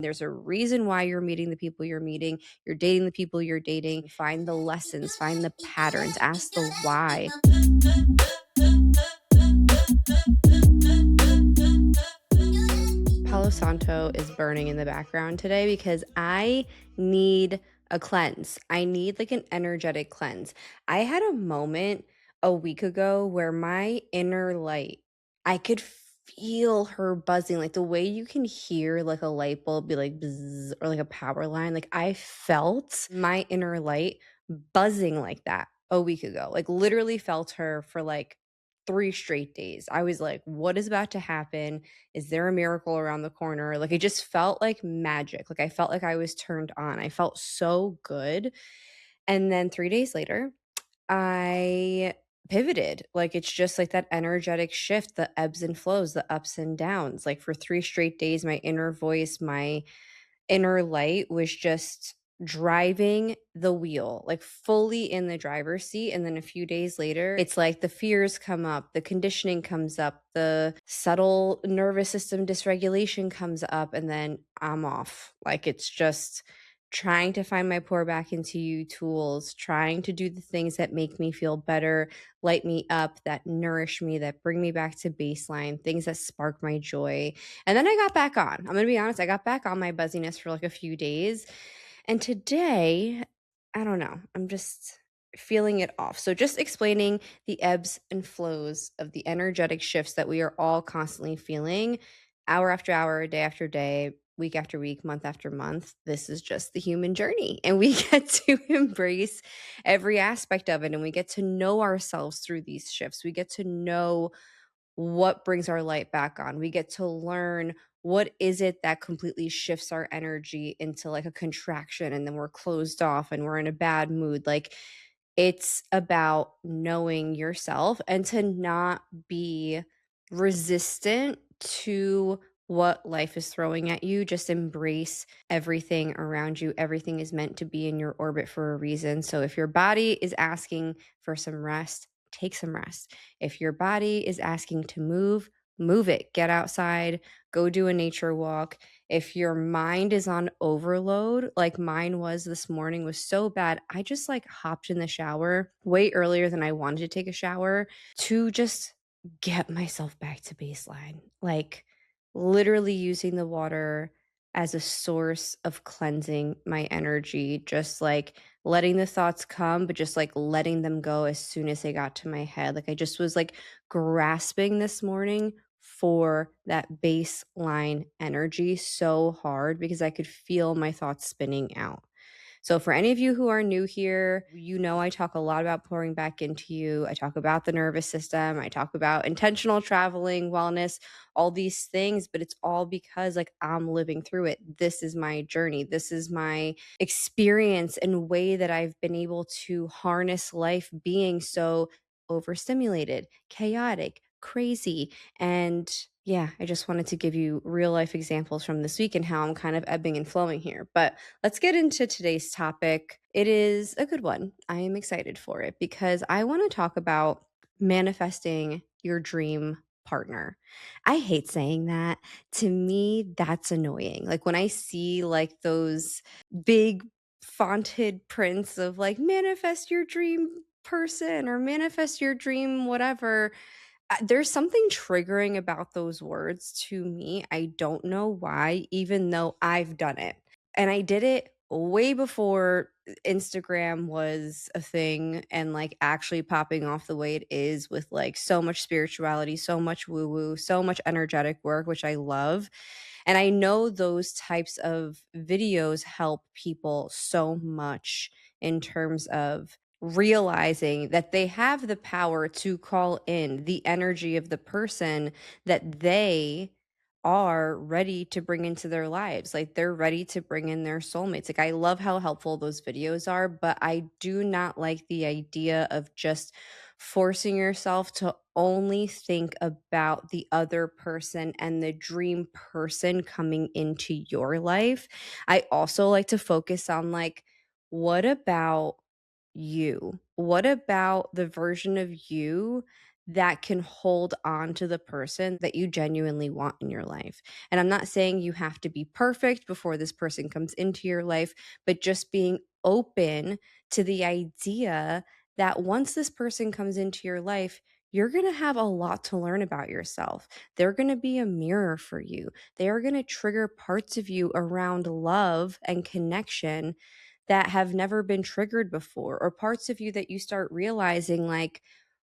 There's a reason why you're meeting the people you're meeting, you're dating the people you're dating. Find the lessons, find the patterns, ask the why. Palo Santo is burning in the background today because I need a cleanse. I need like an energetic cleanse. I had a moment a week ago where my inner light, I could feel her buzzing, like the way you can hear like a light bulb be like bzzz, or like a power line. Like I felt my inner light buzzing like that a week ago. Like literally felt her for like 3 straight days. I was like, what is about to happen? Is there a miracle around the corner? Like it just felt like magic. Like I felt like I was turned on. I felt so good. And then 3 days later, I pivoted. Like it's just like that energetic shift, the ebbs and flows, the ups and downs. Like for 3 straight days, my inner voice, my inner light was just driving the wheel, like fully in the driver's seat. And then a few days later, it's like the fears come up, the conditioning comes up, the subtle nervous system dysregulation comes up, and then I'm off. Like it's just trying to find my pour back into you tools, trying to do the things that make me feel better, light me up, that nourish me, that bring me back to baseline, things that spark my joy. And then I got back on. I'm going to be honest, I got back on my buzziness for like a few days. And today, I don't know, I'm just feeling it off. So, just explaining the ebbs and flows of the energetic shifts that we are all constantly feeling hour after hour, day after day, week after week, month after month. This is just the human journey. And we get to embrace every aspect of it. And we get to know ourselves through these shifts. We get to know what brings our light back on. We get to learn what is it that completely shifts our energy into like a contraction and then we're closed off and we're in a bad mood. Like it's about knowing yourself and to not be resistant to what life is throwing at you. Just embrace everything around you. Everything is meant to be in your orbit for a reason. So if your body is asking for some rest, take some rest. If your body is asking to move, move it. Get outside, go do a nature walk. If your mind is on overload, like mine was this morning, was so bad, I just like hopped in the shower way earlier than I wanted to take a shower to just get myself back to baseline. Like literally using the water as a source of cleansing my energy, just like letting the thoughts come, but just like letting them go as soon as they got to my head. Like I just was like grasping this morning for that baseline energy so hard because I could feel my thoughts spinning out. So, for any of you who are new here, you know I talk a lot about pouring back into you. I talk about the nervous system. I talk about intentional traveling, wellness, all these things, but it's all because like I'm living through it. This is my journey. This is my experience and way that I've been able to harness life being so overstimulated, chaotic, crazy. And yeah, I just wanted to give you real life examples from this week and how I'm kind of ebbing and flowing here. But let's get into today's topic. It is a good one. I am excited for it because I want to talk about manifesting your dream partner. I hate saying that. To me, that's annoying. Like when I see like those big fonted prints of like manifest your dream person or manifest your dream whatever, there's something triggering about those words to me. I don't know why, even though I've done it. And I did it way before Instagram was a thing and like actually popping off the way it is with like so much spirituality, so much woo woo, so much energetic work, which I love. And I know those types of videos help people so much in terms of realizing that they have the power to call in the energy of the person that they are ready to bring into their lives. Like they're ready to bring in their soulmates. Like I love how helpful those videos are, but I do not like the idea of just forcing yourself to only think about the other person and the dream person coming into your life. I also like to focus on like, what about you? What about the version of you that can hold on to the person that you genuinely want in your life. And I'm not saying you have to be perfect before this person comes into your life, but just being open to the idea that once this person comes into your life, you're going to have a lot to learn about yourself. They're going to be a mirror for you. They are going to trigger parts of you around love and connection that have never been triggered before, or parts of you that you start realizing, like,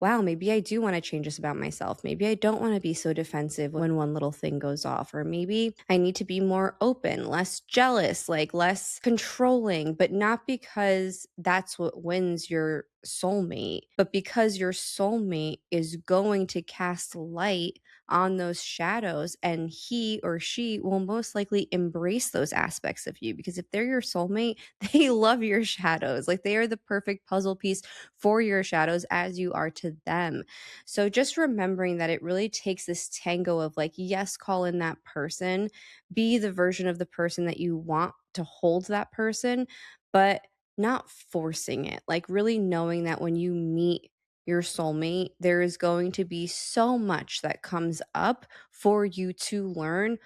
wow, maybe I do want to change this about myself. Maybe I don't want to be so defensive when one little thing goes off. Or maybe I need to be more open, less jealous, like less controlling, but not because that's what wins your soulmate, but because your soulmate is going to cast light on those shadows, and he or she will most likely embrace those aspects of you, because if they're your soulmate, they love your shadows. Like, they are the perfect puzzle piece for your shadows as you are to them. So just remembering that it really takes this tango of, like, yes, call in that person, be the version of the person that you want to hold that person, but not forcing it. Like, really knowing that when you meet your soulmate, there is going to be so much that comes up for you to learn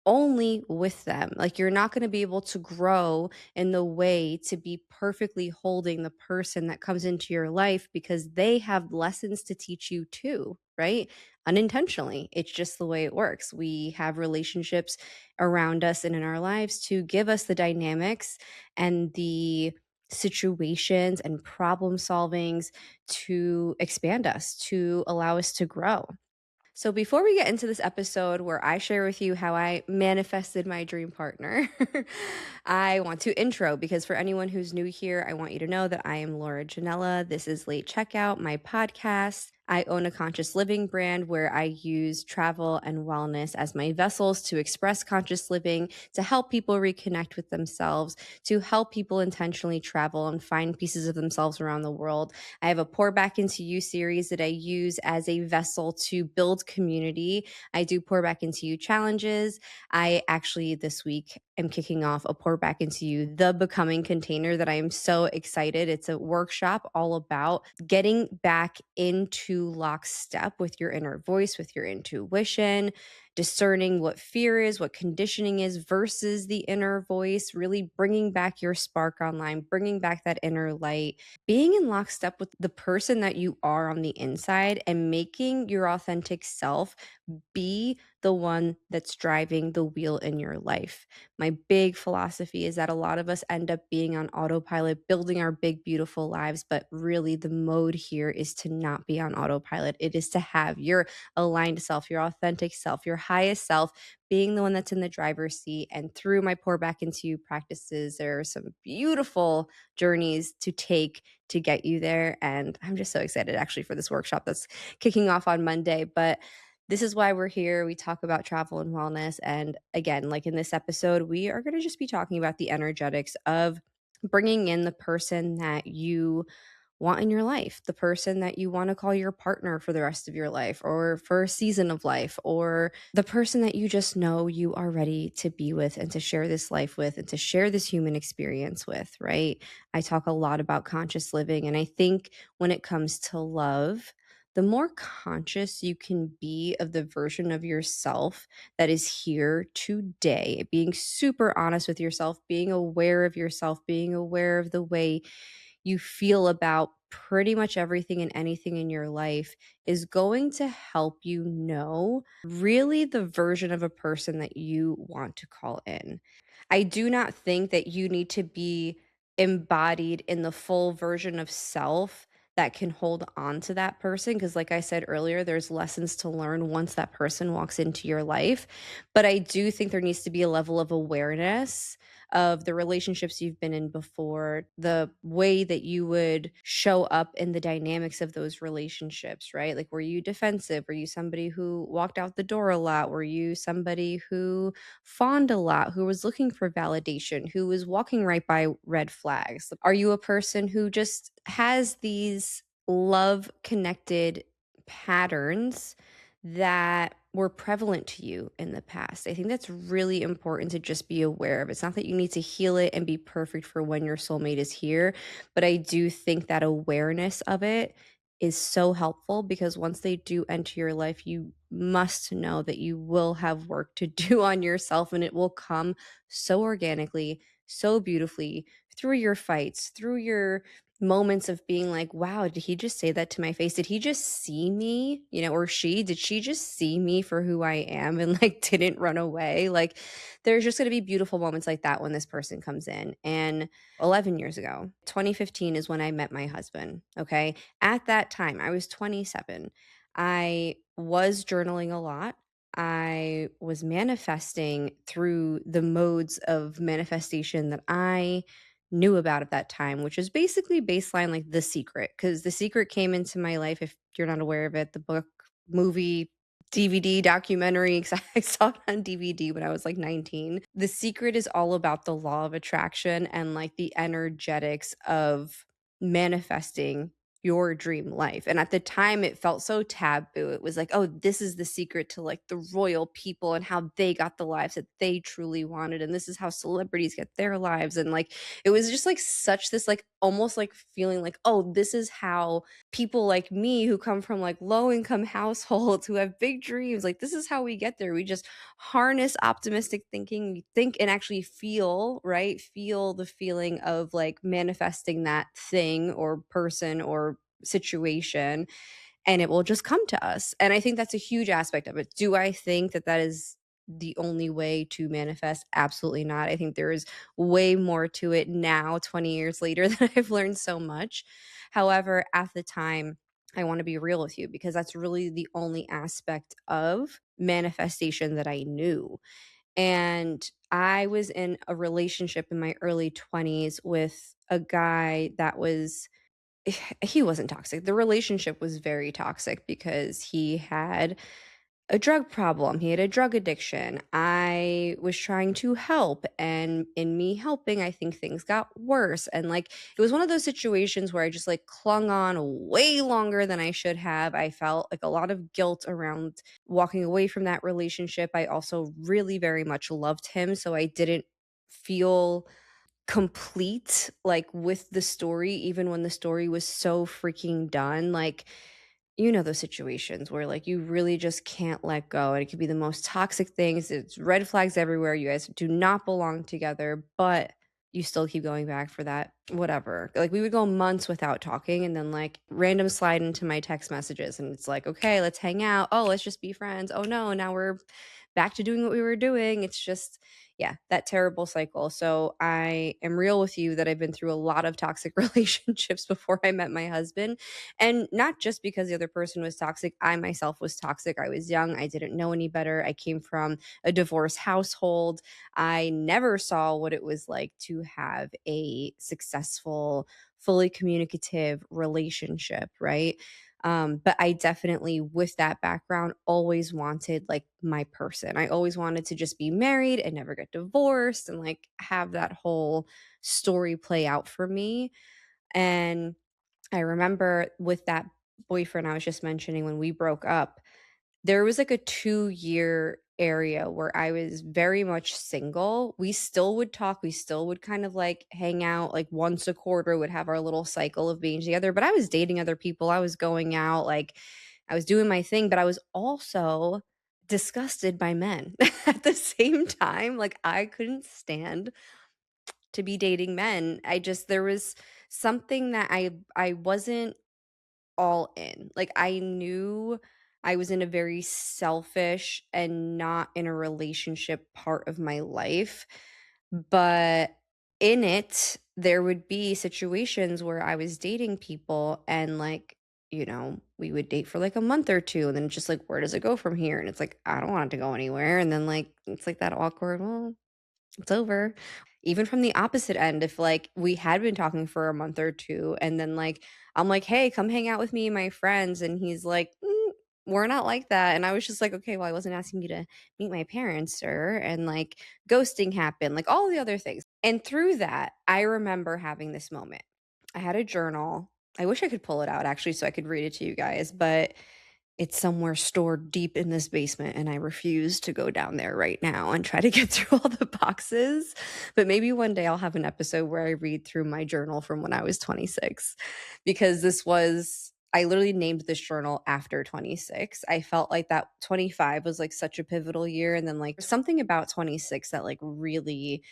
only with them. Like, you're not going to be able to grow in the way to be perfectly holding the person that comes into your life, because they have lessons to teach you too, right? Unintentionally. It's just the way it works. We have relationships around us and in our lives to give us the dynamics and the situations and problem solvings to expand us, to allow us to grow. So, before we get into this episode where I share with you how I manifested my dream partner, I want to intro, because for anyone who's new here, I want you to know that I am Laura Janella. This is Late Checkout, my podcast. I own a conscious living brand where I use travel and wellness as my vessels to express conscious living, to help people reconnect with themselves, to help people intentionally travel and find pieces of themselves around the world. I have a Pour Back Into You series that I use as a vessel to build community. I do Pour Back Into You challenges. I actually this week am kicking off a Pour Back Into You, the Becoming container, that I am so excited. It's a workshop all about getting back into lockstep with your inner voice, with your intuition, discerning what fear is, what conditioning is versus the inner voice, really bringing back your spark online, bringing back that inner light, being in lockstep with the person that you are on the inside, and making your authentic self be the one that's driving the wheel in your life. My big philosophy is that a lot of us end up being on autopilot, building our big, beautiful lives, but really the mode here is to not be on autopilot. It is to have your aligned self, your authentic self, your highest self being the one that's in the driver's seat. And through my Pour Back Into You practices, there are some beautiful journeys to take to get you there. And I'm just so excited actually for this workshop that's kicking off on Monday. But this is why we're here. We talk about travel and wellness. And again, like in this episode, we are going to just be talking about the energetics of bringing in the person that you want in your life, the person that you want to call your partner for the rest of your life, or for a season of life, or the person that you just know you are ready to be with and to share this life with and to share this human experience with, right? I talk a lot about conscious living. And I think when it comes to love, the more conscious you can be of the version of yourself that is here today, being super honest with yourself, being aware of yourself, being aware of the way you feel about pretty much everything and anything in your life, is going to help you know really the version of a person that you want to call in. I do not think that you need to be embodied in the full version of self that can hold on to that person, because like I said earlier, there's lessons to learn once that person walks into your life. But I do think there needs to be a level of awareness of the relationships you've been in before, the way that you would show up in the dynamics of those relationships, right? Like, were you defensive? Were you somebody who walked out the door a lot? Were you somebody who fawned a lot, who was looking for validation, who was walking right by red flags? Are you a person who just has these love connected patterns that were prevalent to you in the past? I think that's really important to just be aware of. It's not that you need to heal it and be perfect for when your soulmate is here, but I do think that awareness of it is so helpful because once they do enter your life, you must know that you will have work to do on yourself and it will come so organically, so beautifully through your fights, through your moments of being like, wow, did he just say that to my face? Did he just see me? Or did she just see me for who I am and like didn't run away? Like, there's just going to be beautiful moments like that when this person comes in. And 11 years ago, 2015 is when I met my husband. Okay. At that time, I was 27. I was journaling a lot. I was manifesting through the modes of manifestation that I knew about at that time, which is basically baseline like The Secret, because The Secret came into my life. If you're not aware of it, the book, movie, DVD, documentary, 'cause I saw it on DVD when I was like 19. The Secret is all about the law of attraction and like the energetics of manifesting your dream life. And at the time, it felt so taboo. It was like, oh, this is the secret to like the royal people and how they got the lives that they truly wanted. And this is how celebrities get their lives. And like, it was just like such this, like, almost like feeling like, oh, this is how people like me who come from like low income households who have big dreams, like, this is how we get there. We just harness optimistic thinking, we think and actually feel, right? Feel the feeling of like manifesting that thing or person or situation, and it will just come to us. And I think that's a huge aspect of it. Do I think that that is the only way to manifest? Absolutely not. I think there is way more to it now, 20 years later, that I've learned so much. However, at the time, I want to be real with you because that's really the only aspect of manifestation that I knew. And I was in a relationship in my early 20s with a guy that was he wasn't toxic. The relationship was very toxic because he had a drug problem. He had a drug addiction. I was trying to help, and in me helping, I think things got worse. And like, it was one of those situations where I just like clung on way longer than I should have. I felt like a lot of guilt around walking away from that relationship. I also really very much loved him, so I didn't feel complete, like, with the story, even when the story was so freaking done. Like, those situations where like you really just can't let go, and it could be the most toxic things. It's red flags everywhere. You guys do not belong together, but you still keep going back for that whatever. Like, we would go months without talking, and then like random slide into my text messages, and it's like, okay, let's hang out. Oh, let's just be friends. Oh no, now we're back to doing what we were doing. It's just, yeah, that terrible cycle. So I am real with you that I've been through a lot of toxic relationships before I met my husband. And not just because the other person was toxic, I myself was toxic. I was young, I didn't know any better. I came from a divorced household. I never saw what it was like to have a successful, fully communicative relationship, right? But I definitely, with that background, always wanted like my person. I always wanted to just be married and never get divorced and like have that whole story play out for me. And I remember with that boyfriend I was just mentioning, when we broke up, there was like a 2-year area where I was very much single. We still would talk, we still would kind of like hang out like once a quarter, would have our little cycle of being together, but I was dating other people, I was going out, like I was doing my thing, but I was also disgusted by men at the same time. Like, I couldn't stand to be dating men. There was something that I wasn't all in. Like, I knew I was in a very selfish and not in a relationship part of my life, but in it, there would be situations where I was dating people and like, we would date for like a month or two, and then it's just like, where does it go from here? And it's like, I don't want it to go anywhere. And then like it's like that awkward, well, it's over. Even from the opposite end, if like we had been talking for a month or 2 and then like I'm like, "Hey, come hang out with me and my friends." And he's like, we're not like that." And I was just like, "Okay, well, I wasn't asking you to meet my parents, sir." And like ghosting happened, like all the other things. And through that, I remember having this moment. I had a journal. I wish I could pull it out actually so I could read it to you guys, but it's somewhere stored deep in this basement, and I refuse to go down there right now and try to get through all the boxes. But maybe one day I'll have an episode where I read through my journal from when I was 26, because this was I literally named this journal after 26. I felt like that 25 was like such a pivotal year. And then like something about 26 that like really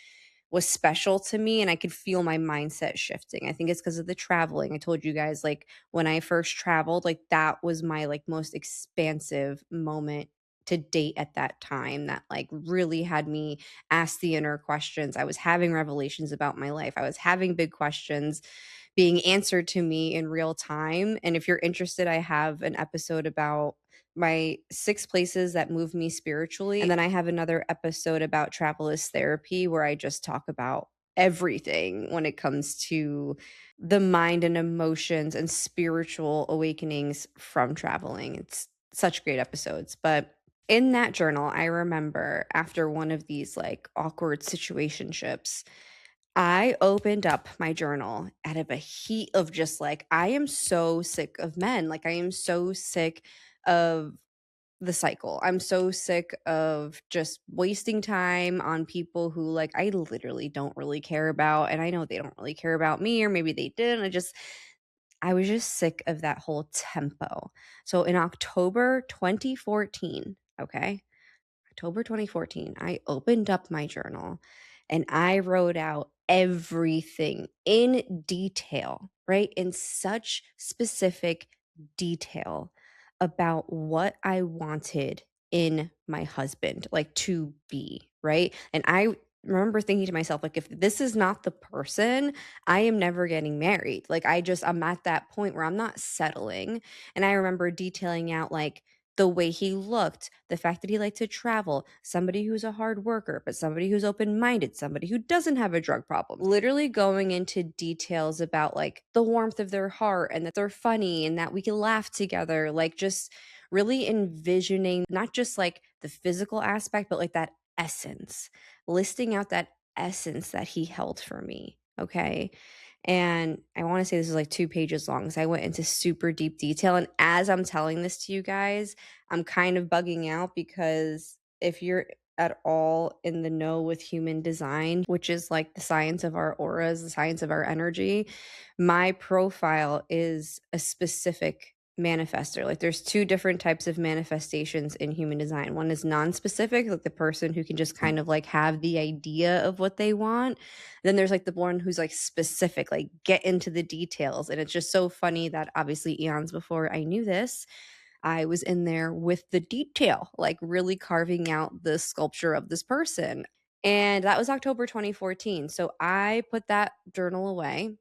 was special to me and I could feel my mindset shifting. I think it's because of the traveling. I told you guys like when I first traveled, like that was my like most expansive moment to date at that time that like really had me ask the inner questions. I was having revelations about my life. I was having big questions being answered to me in real time. And if you're interested, I have an episode about my 6 places that move me spiritually. And then I have another episode about travel as therapy where I just talk about everything when it comes to the mind and emotions and spiritual awakenings from traveling. It's such great episodes. But in that journal, I remember after one of these like awkward situationships, I opened up my journal out of a heat of just like, I am so sick of men. Like, I am so sick of the cycle. I'm so sick of just wasting time on people who, like, I literally don't really care about. And I know they don't really care about me, or maybe they did. I was just sick of that whole tempo. So in October 2014, okay, October 2014, I opened up my journal and I wrote out everything in detail, right? In such specific detail about what I wanted in my husband, like to be, right? And I remember thinking to myself, like, if this is not the person, I am never getting married. Like, I'm at that point where I'm not settling. And I remember detailing out, like, the way he looked, the fact that he liked to travel, somebody who's a hard worker, but somebody who's open minded, somebody who doesn't have a drug problem. Literally going into details about like the warmth of their heart and that they're funny and that we can laugh together. Like just really envisioning not just like the physical aspect, but like that essence, listing out that essence that he held for me. Okay. And I want to say this is like 2 pages long. So I went into super deep detail. And as I'm telling this to you guys, I'm kind of bugging out because if you're at all in the know with human design, which is like the science of our auras, the science of our energy, my profile is a specific manifester. Like there's two different types of manifestations in human design. One is non-specific, like the person who can just kind of like have the idea of what they want. Then there's like the one who's like specific, like get into the details. And it's just so funny that obviously eons before I knew this, I was in there with the detail, like really carving out the sculpture of this person. And that was October 2014. So I put that journal away,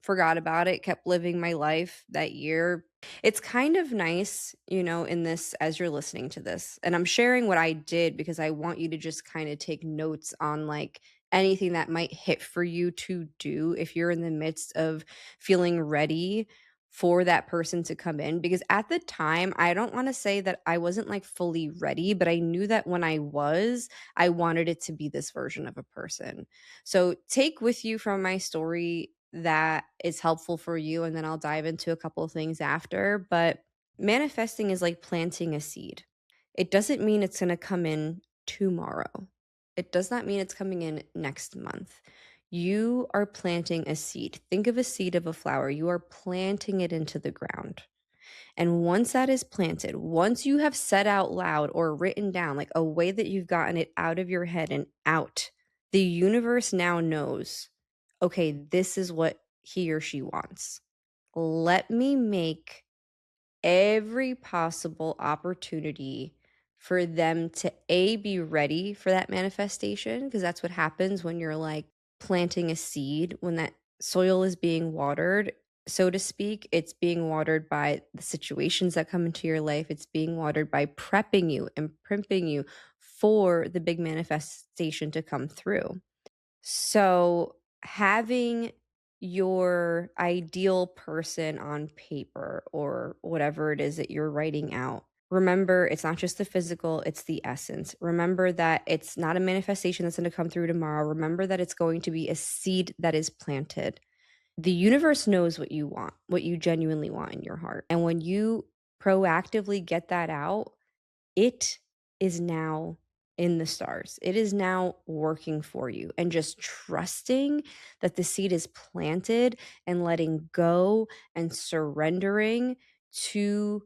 forgot about it, kept living my life that year. It's kind of nice, in this as you're listening to this. And I'm sharing what I did because I want you to just kind of take notes on like anything that might hit for you to do if you're in the midst of feeling ready for that person to come in. Because at the time, I don't want to say that I wasn't like fully ready, but I knew that when I was, I wanted it to be this version of a person. So take with you from my story that is helpful for you, and then I'll dive into a couple of things after. But manifesting is like planting a seed. It doesn't mean it's going to come in tomorrow. It does not mean it's coming in next month. You are planting a seed. Think of a seed of a flower. You are planting it into the ground. And once that is planted, once you have said out loud or written down, like a way that you've gotten it out of your head and out, the universe now knows, okay, this is what he or she wants. Let me make every possible opportunity for them to be ready for that manifestation, because that's what happens when you're like planting a seed. When that soil is being watered, so to speak, it's being watered by the situations that come into your life. It's being watered by prepping you and primping you for the big manifestation to come through. So, having your ideal person on paper or whatever it is that you're writing out, remember it's not just the physical, it's the essence. Remember that it's not a manifestation that's going to come through tomorrow. Remember that it's going to be a seed that is planted. The universe knows what you want, what you genuinely want in your heart. And when you proactively get that out, it is now in the stars. It is now working for you. And just trusting that the seed is planted and letting go and surrendering, to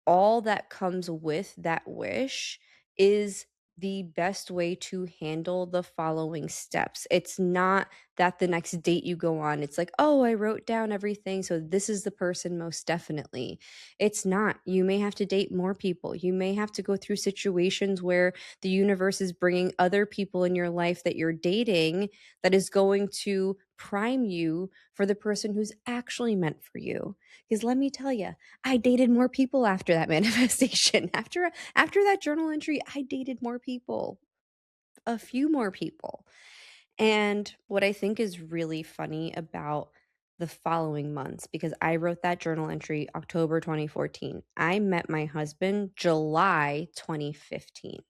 all that comes with that wish is the best way to handle the following steps. It's not that the next date you go on, it's like, oh, I wrote down everything. So this is the person most definitely. It's not. You may have to date more people. You may have to go through situations where the universe is bringing other people in your life that you're dating that is going to prime you for the person who's actually meant for you. Because let me tell you, I dated more people after that manifestation. After that journal entry, I dated more people, a few more people. And what I think is really funny about the following months, because I wrote that journal entry October 2014. I met my husband July 2015.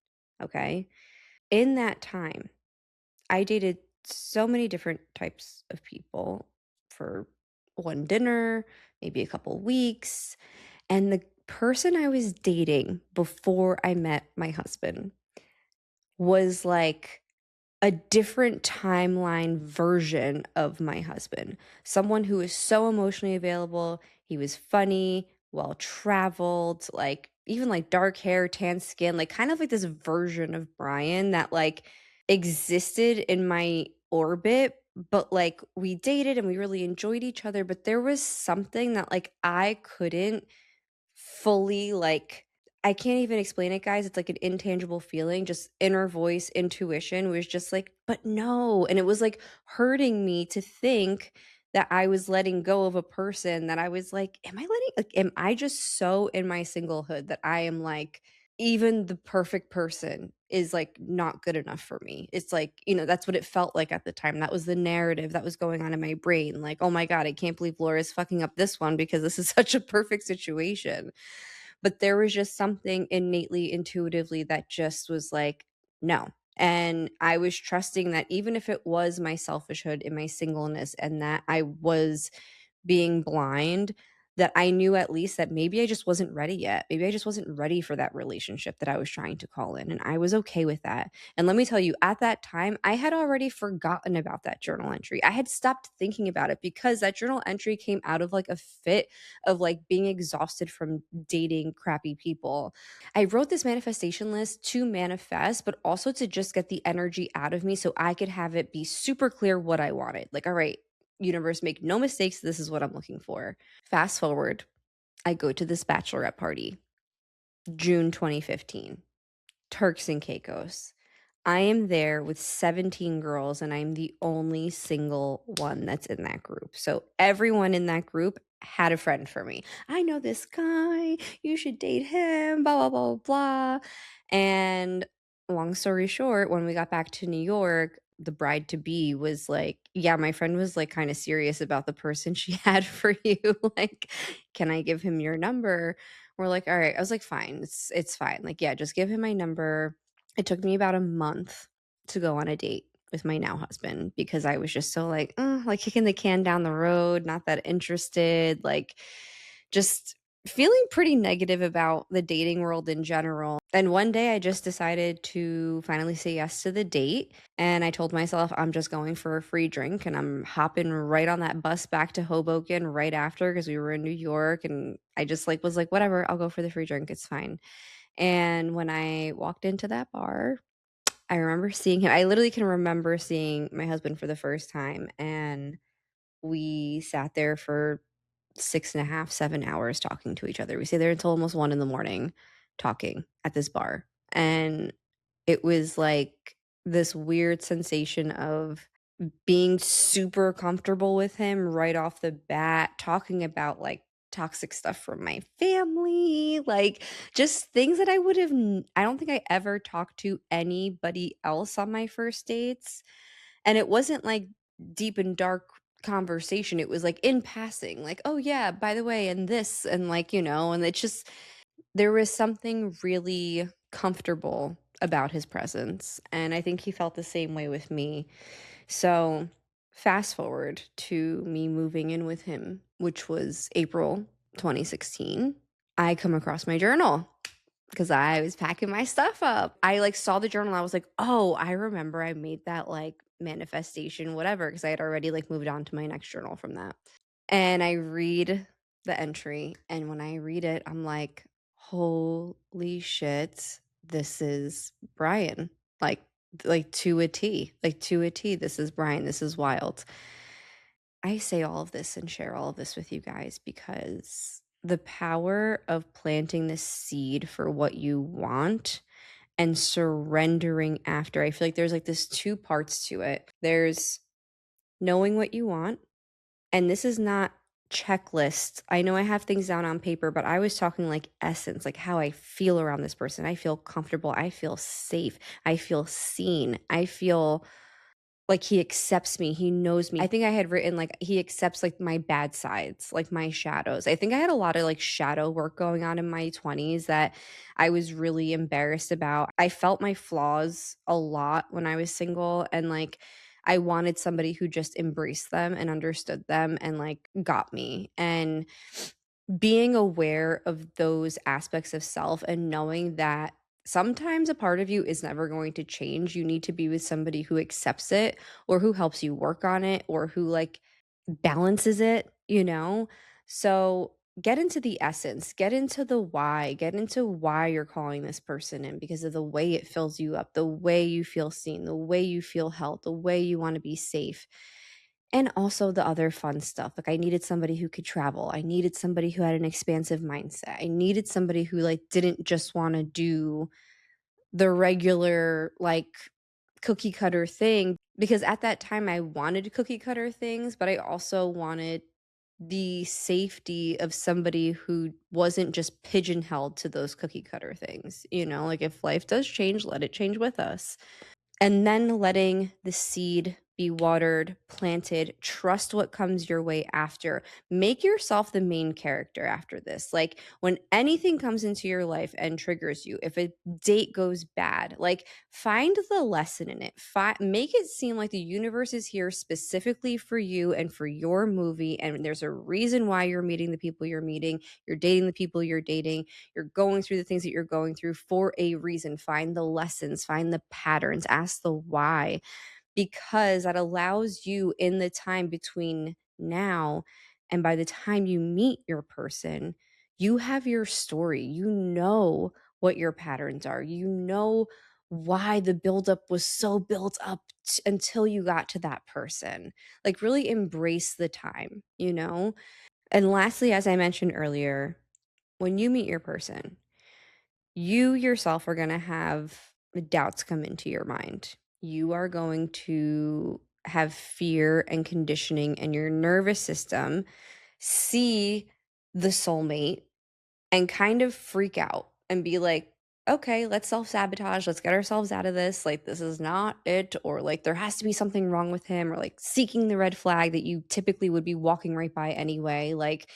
Okay. In that time, I dated so many different types of people for one dinner, maybe a couple weeks. And the person I was dating before I met my husband was like a different timeline version of my husband. Someone who was so emotionally available. He was funny, well traveled, like even like dark hair, tan skin, like kind of like this version of Brian that like existed in my orbit. But like we dated and we really enjoyed each other. But there was something that like I couldn't fully like I can't even explain it, guys. It's like an intangible feeling, just inner voice, intuition was just like, but no. And it was like hurting me to think that I was letting go of a person that I was like, am I just so in my singlehood that I am like, even the perfect person is like not good enough for me. It's like, that's what it felt like at the time. That was the narrative that was going on in my brain. Like, oh my God, I can't believe Laura's fucking up this one because this is such a perfect situation. But there was just something innately, intuitively that just was like, no. And I was trusting that even if it was my selfishhood in my singleness and that I was being blind, that I knew at least that maybe I just wasn't ready yet. Maybe I just wasn't ready for that relationship that I was trying to call in. And I was okay with that. And let me tell you, at that time, I had already forgotten about that journal entry. I had stopped thinking about it because that journal entry came out of like a fit of like being exhausted from dating crappy people. I wrote this manifestation list to manifest, but also to just get the energy out of me so I could have it be super clear what I wanted. Like, all right, universe, make no mistakes. This is what I'm looking for. Fast forward, I go to this bachelorette party, June 2015, Turks and Caicos. I am there with 17 girls and I'm the only single one that's in that group. So everyone in that group had a friend for me. I know this guy, you should date him, blah, blah, blah, blah. And long story short, when we got back to New York, the bride to be was like, yeah, my friend was like kind of serious about the person she had for you. Like, can I give him your number? We're like, all right. I was like, fine, it's fine. Like, yeah, just give him my number. It took me about a month to go on a date with my now husband because I was just so like kicking the can down the road, not that interested, like just feeling pretty negative about the dating world in general. And one day I just decided to finally say yes to the date. And I told myself I'm just going for a free drink and I'm hopping right on that bus back to Hoboken right after because we were in New York. And I just like was like, whatever, I'll go for the free drink. It's fine. And when I walked into that bar, I remember seeing him. I literally can remember seeing my husband for the first time, and we sat there for 6.5, 7 hours talking to each other. We stayed there until almost 1 in the morning talking at this bar, and it was like this weird sensation of being super comfortable with him right off the bat, talking about like toxic stuff from my family, like just things that I would have, I don't think I ever talked to anybody else on my first dates. And it wasn't like deep and dark conversation. It was like in passing, like, oh yeah, by the way, and this, and like, and it's just, there was something really comfortable about his presence. And I think he felt the same way with me. So, fast forward to me moving in with him, which was April 2016. I come across my journal because I was packing my stuff up. I like saw the journal. I was like, oh, I remember I made that like manifestation, whatever, because I had already like moved on to my next journal from that. And I read the entry, and when I read it, I'm like, "Holy shit, this is Brian." Like like to a T. Like to a T, this is Brian. This is wild. I say all of this and share all of this with you guys because the power of planting the seed for what you want and surrendering after. I feel like there's like this two parts to it. There's knowing what you want, and this is not checklist. I know I have things down on paper, but I was talking like essence, like how I feel around this person. I feel comfortable. I feel safe. I feel seen. I feel like he accepts me, he knows me. I think I had written, like, he accepts, like, my bad sides, like, my shadows. I think I had a lot of, like, shadow work going on in my 20s that I was really embarrassed about. I felt my flaws a lot when I was single, and, like, I wanted somebody who just embraced them and understood them and, like, got me, and being aware of those aspects of self and knowing that sometimes a part of you is never going to change. You need to be with somebody who accepts it or who helps you work on it or who like balances it, you know? So get into the essence, get into the why, get into why you're calling this person in because of the way it fills you up, the way you feel seen, the way you feel held, the way you want to be safe. And also the other fun stuff. Like I needed somebody who could travel. I needed somebody who had an expansive mindset. I needed somebody who like didn't just want to do the regular like cookie cutter thing because at that time I wanted cookie cutter things, but I also wanted the safety of somebody who wasn't just pigeonholed to those cookie cutter things. You know, like if life does change, let it change with us. And then letting the seed be watered, planted, trust what comes your way after. Make yourself the main character after this. Like when anything comes into your life and triggers you, if a date goes bad, like find the lesson in it. Make it seem like the universe is here specifically for you and for your movie. And there's a reason why you're meeting the people you're meeting, you're dating the people you're dating, you're going through the things that you're going through for a reason. Find the lessons, find the patterns, ask the why, because that allows you in the time between now and by the time you meet your person, you have your story. You know what your patterns are. You know why the buildup was so built up until you got to that person. Like, really embrace the time, you know? And lastly, as I mentioned earlier, when you meet your person, you yourself are going to have doubts come into your mind. You are going to have fear and conditioning, and your nervous system see the soulmate and kind of freak out and be like, okay, let's self sabotage. Let's get ourselves out of this. Like, this is not it. Or, like, there has to be something wrong with him, or like seeking the red flag that you typically would be walking right by anyway. Like,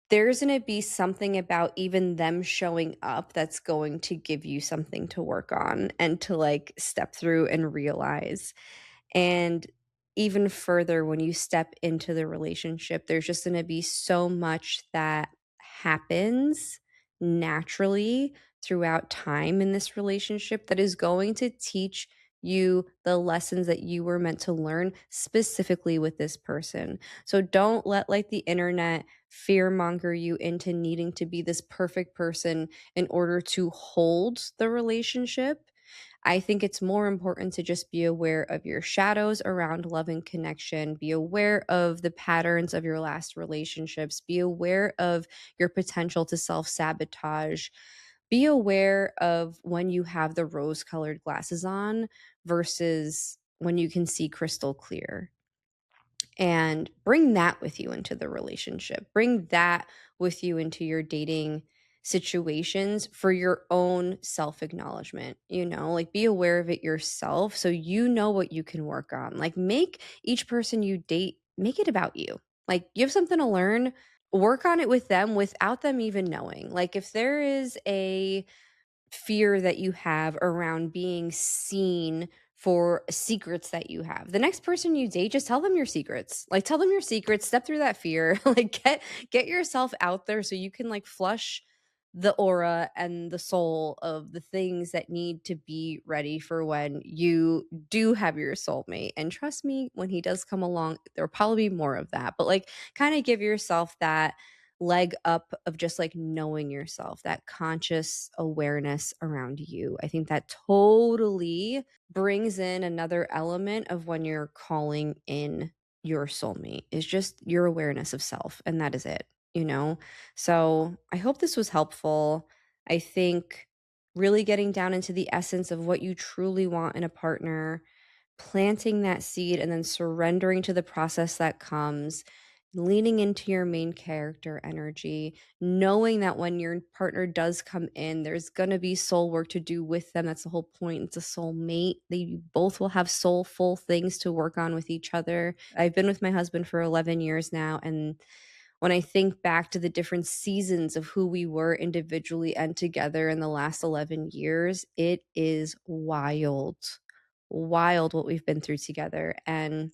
there's gonna be something about even them showing up that's going to give you something to work on and to, like, step through and realize. And even further, when you step into the relationship, there's just gonna be so much that happens naturally throughout time in this relationship that is going to teach you the lessons that you were meant to learn specifically with this person. So don't let like the internet fear monger you into needing to be this perfect person in order to hold the relationship. I think it's more important to just be aware of your shadows around love and connection, be aware of the patterns of your last relationships, be aware of your potential to self sabotage, be aware of when you have the rose colored glasses on versus when you can see crystal clear, and bring that with you into the relationship. Bring that with you into your dating situations for your own self acknowledgement. You know, like be aware of it yourself so you know what you can work on. Like make each person you date, make it about you. Like you have something to learn, work on it with them without them even knowing. Like if there is a fear that you have around being seen for secrets that you have. The next person you date, just tell them your secrets. Like tell them your secrets, step through that fear. Like get yourself out there so you can like flush the aura and the soul of the things that need to be ready for when you do have your soulmate. And trust me, when he does come along, there'll probably be more of that. But like kind of give yourself that leg up of just like knowing yourself, that conscious awareness around you. I think that totally brings in another element of when you're calling in your soulmate, is just your awareness of self. And that is it, you know? So I hope this was helpful. I think really getting down into the essence of what you truly want in a partner, planting that seed and then surrendering to the process that comes, leaning into your main character energy, knowing that when your partner does come in, there's going to be soul work to do with them. That's the whole point. It's a soulmate. They both will have soulful things to work on with each other. I've been with my husband for 11 years now, and when I think back to the different seasons of who we were individually and together in the last 11 years, it is wild, wild what we've been through together. And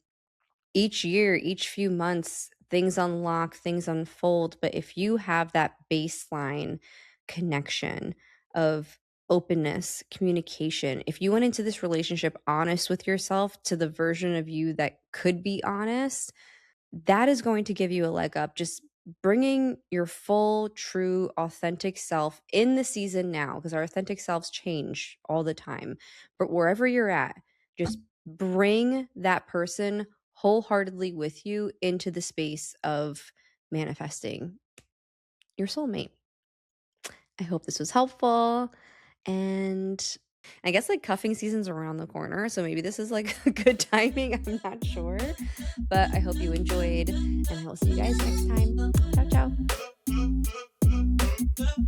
each year, each few months, things unlock, things unfold. But if you have that baseline connection of openness, communication, if you went into this relationship honest with yourself to the version of you that could be honest, that is going to give you a leg up. Just bringing your full, true, authentic self in the season now, because our authentic selves change all the time. But wherever you're at, just bring that person wholeheartedly with you into the space of manifesting your soulmate. I hope this was helpful. And I guess like cuffing season's around the corner. So maybe this is like a good timing. I'm not sure. But I hope you enjoyed, and I will see you guys next time. Ciao, ciao.